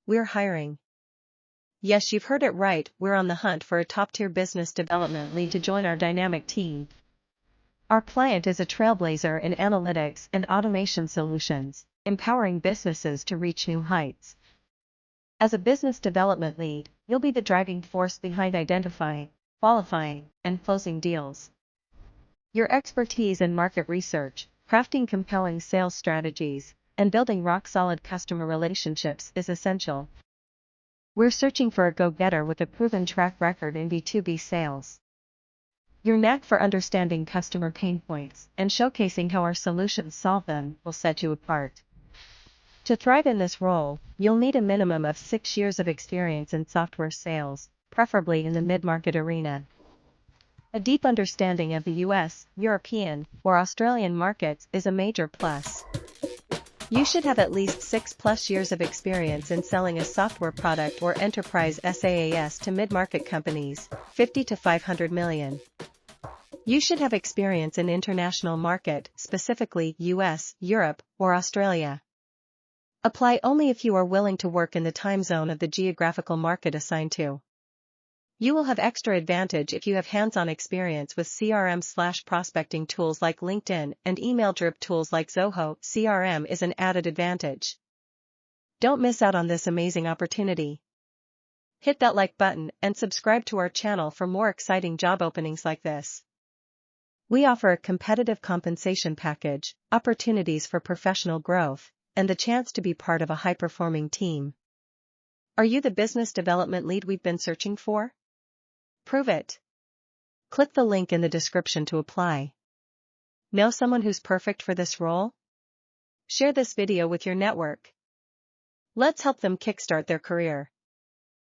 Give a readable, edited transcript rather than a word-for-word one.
we're hiring. Yes, you've heard it right, we're on the hunt for a top-tier business development lead to join our dynamic team. Our client is a trailblazer in analytics and automation solutions, empowering businesses to reach new heights. As a business development lead, you'll be the driving force behind identifying, qualifying, and closing deals. Your expertise in market research, crafting compelling sales strategies, and building rock-solid customer relationships is essential. We're searching for a go-getter with a proven track record in B2B sales. Your knack for understanding customer pain points and showcasing how our solutions solve them will set you apart. To thrive in this role, you'll need a minimum of 6 years of experience in software sales, preferably in the mid-market arena. A deep understanding of the US, European, or Australian markets is a major plus. You should have at least 6+ years of experience in selling a software product or enterprise SaaS to mid-market companies, 50 to 500 million. You should have experience in international market, specifically US, Europe, or Australia. Apply only if you are willing to work in the time zone of the geographical market assigned to. You will have extra advantage if you have hands-on experience with CRM/prospecting tools like LinkedIn and email drip tools like Zoho. CRM is an added advantage. Don't miss out on this amazing opportunity. Hit that like button and subscribe to our channel for more exciting job openings like this. We offer a competitive compensation package, opportunities for professional growth, and the chance to be part of a high-performing team. Are you the business development lead we've been searching for? Prove it. Click the link in the description to apply. Know someone who's perfect for this role? Share this video with your network. Let's help them kickstart their career.